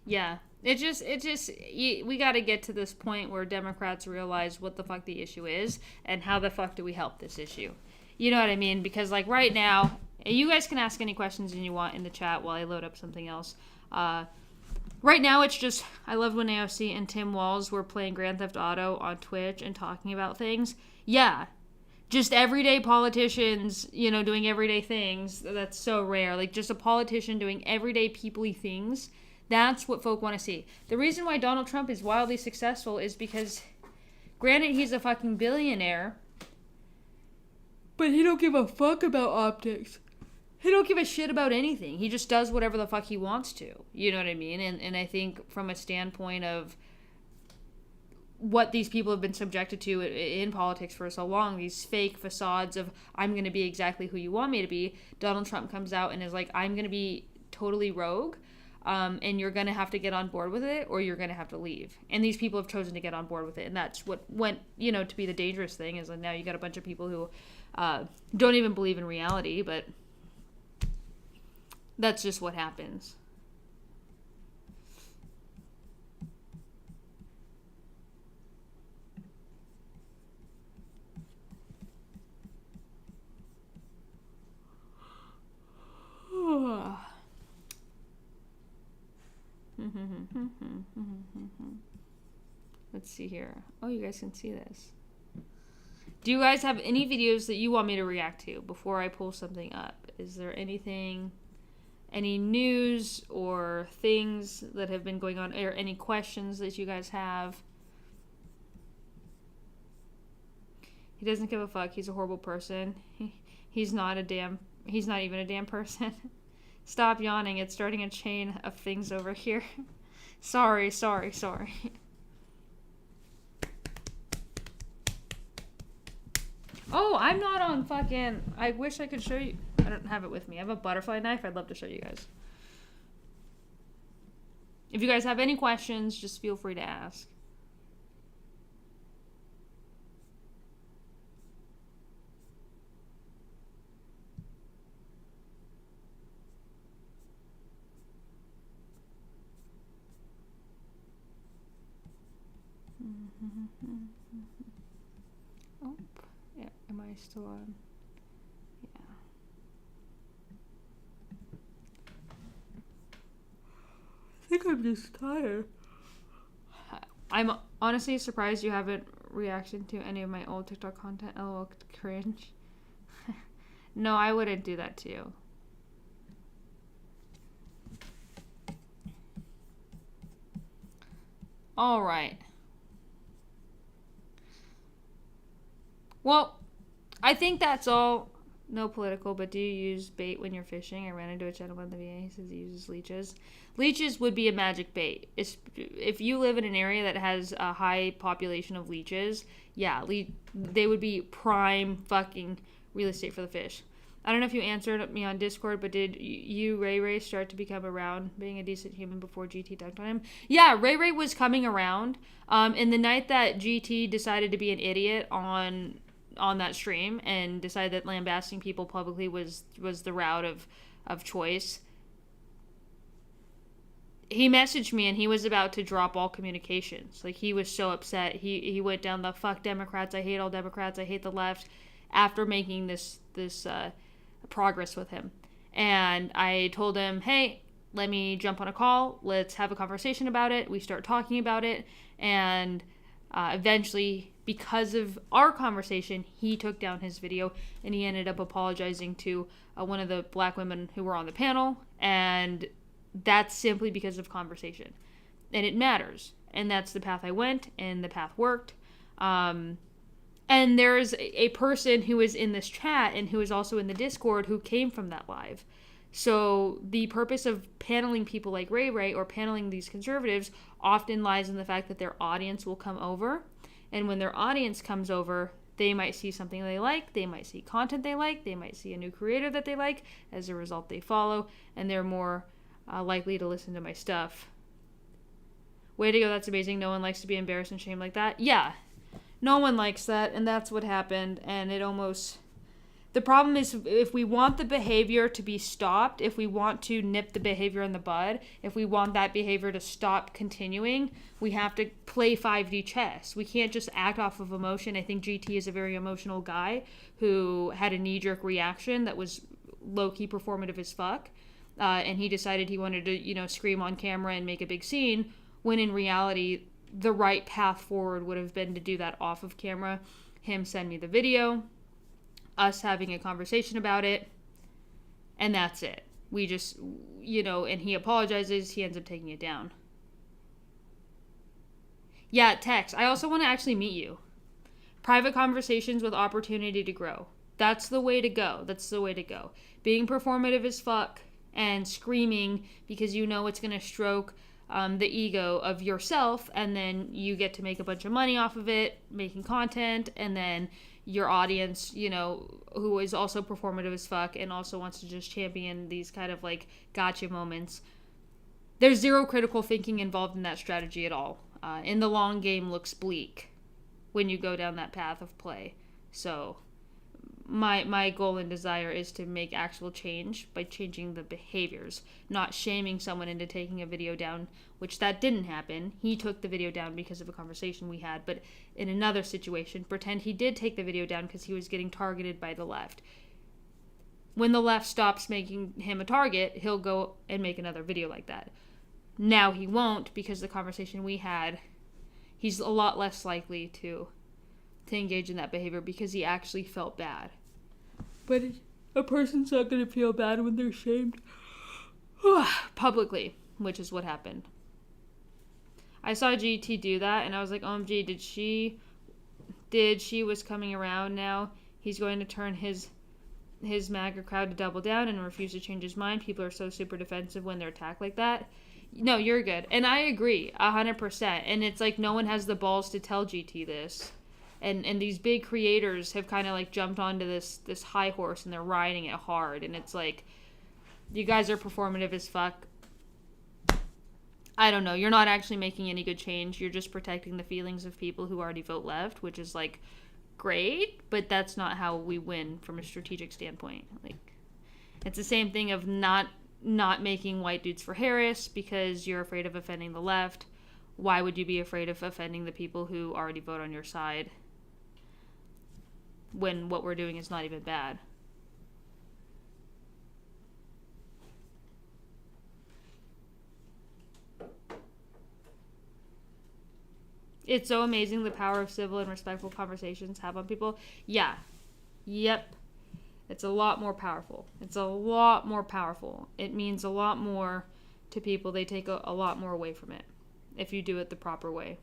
Yeah. We got to get to this point where Democrats realize what the fuck the issue is and how the fuck do we help this issue. You know what I mean? Because, like, right now, you guys can ask any questions you want in the chat while I load up something else. Right now, it's just, I love when AOC and Tim Walz were playing Grand Theft Auto on Twitch and talking about things. Yeah. Just everyday politicians, you know, doing everyday things. That's so rare. Like, just a politician doing everyday people-y things. That's what folk want to see. The reason why Donald Trump is wildly successful is because, granted, he's a fucking billionaire, but he don't give a fuck about optics. He don't give a shit about anything. He just does whatever the fuck he wants to. You know what I mean? And I think from a standpoint of what these people have been subjected to in politics for so long, these fake facades of, I'm going to be exactly who you want me to be, Donald Trump comes out and is like, I'm going to be totally rogue, and you're going to have to get on board with it, or you're going to have to leave. And these people have chosen to get on board with it, and that's what went, you know, to be the dangerous thing, is that now you got a bunch of people who don't even believe in reality, but that's just what happens. Let's see here. Oh, you guys can see this. Do you guys have any videos that you want me to react to before I pull something up? Is there anything, any news or things that have been going on, or any questions that you guys have? He doesn't give a fuck. He's a horrible person. He's not even a damn person. Stop yawning. It's starting a chain of things over here. Sorry. Oh, I'm not on fucking... I wish I could show you. I don't have it with me. I have a butterfly knife. I'd love to show you guys. If you guys have any questions, just feel free to ask. Oh, yeah. Am I still on? Yeah. I think I'm just tired. I'm honestly surprised you haven't reacted to any of my old TikTok content. LOL, cringe. No, I wouldn't do that to you. All right. Well, I think that's all. No political, but do you use bait when you're fishing? I ran into a gentleman in the VA. He says he uses leeches. Leeches would be a magic bait. If you live in an area that has a high population of leeches, yeah, they would be prime fucking real estate for the fish. I don't know if you answered me on Discord, but did you, Ray, start to become around being a decent human before GT dunked on him? Yeah, Ray was coming around. And the night that GT decided to be an idiot on that stream and decided that lambasting people publicly was the route of choice, he messaged me and he was about to drop all communications. Like, he was so upset. He went down the fuck Democrats, I hate all Democrats, I hate the left, after making this progress with him. And I told him, hey, let me jump on a call, let's have a conversation about it. We start talking about it, and eventually, because of our conversation, he took down his video and he ended up apologizing to one of the black women who were on the panel, and that's simply because of conversation. And it matters. And that's the path I went, and the path worked. And there's a person who is in this chat and who is also in the Discord who came from that live. So the purpose of paneling people like Ray or paneling these conservatives often lies in the fact that their audience will come over. And when their audience comes over, they might see something they like, they might see content they like, they might see a new creator that they like. As a result, they follow, and they're more likely to listen to my stuff. Way to go, that's amazing. No one likes to be embarrassed and shamed like that. Yeah, no one likes that, and that's what happened. And it almost The problem is if we want the behavior to be stopped, if we want to nip the behavior in the bud, if we want that behavior to stop continuing, we have to play 5D chess. We can't just act off of emotion. I think GT is a very emotional guy who had a knee-jerk reaction that was low-key performative as fuck. And he decided he wanted to, scream on camera and make a big scene, when in reality, the right path forward would have been to do that off of camera. Him send me the video, us having a conversation about it, and that's it. We just, and he apologizes, he ends up taking it down. Yeah, text. I also want to actually meet you. Private conversations with opportunity to grow. That's the way to go. That's the way to go. Being performative as fuck and screaming because it's going to stroke the ego of yourself, and then you get to make a bunch of money off of it, making content, and then your audience, who is also performative as fuck and also wants to just champion these kind of like gotcha moments. There's zero critical thinking involved in that strategy at all. In the long game looks bleak when you go down that path of play. So my goal and desire is to make actual change by changing the behaviors, not shaming someone into taking a video down, which that didn't happen. He took the video down because of a conversation we had, but in another situation, pretend he did take the video down because he was getting targeted by the left. When the left stops making him a target, he'll go and make another video like that. Now he won't, because the conversation we had, he's a lot less likely to engage in that behavior because he actually felt bad. But a person's not going to feel bad when they're shamed publicly, which is what happened. I saw GT do that, and I was like, OMG, did she was coming around now? He's going to turn his MAGA crowd to double down and refuse to change his mind. People are so super defensive when they're attacked like that. No, you're good. And I agree, 100%. And it's like no one has the balls to tell GT this. And these big creators have kind of like jumped onto this high horse and they're riding it hard. And it's like, you guys are performative as fuck. I don't know. You're not actually making any good change. You're just protecting the feelings of people who already vote left, which is like great, but that's not how we win from a strategic standpoint. Like, it's the same thing of not making white dudes for Harris because you're afraid of offending the left. Why would you be afraid of offending the people who already vote on your side when what we're doing is not even bad? It's so amazing the power of civil and respectful conversations have on people. Yeah. Yep. It's a lot more powerful. It's a lot more powerful. It means a lot more to people. They take a lot more away from it if you do it the proper way.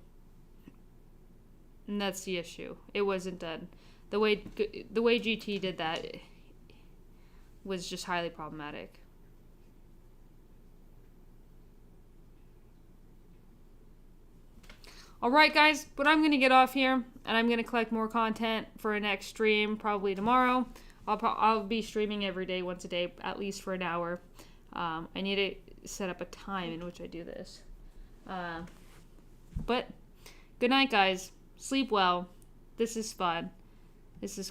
And that's the issue. It wasn't done. The way GT did that was just highly problematic. Alright guys, but I'm going to get off here, and I'm going to collect more content for a next stream, probably tomorrow. I'll be streaming every day, once a day, at least for an hour. I need to set up a time in which I do this. But, good night guys. Sleep well. This is fun. This is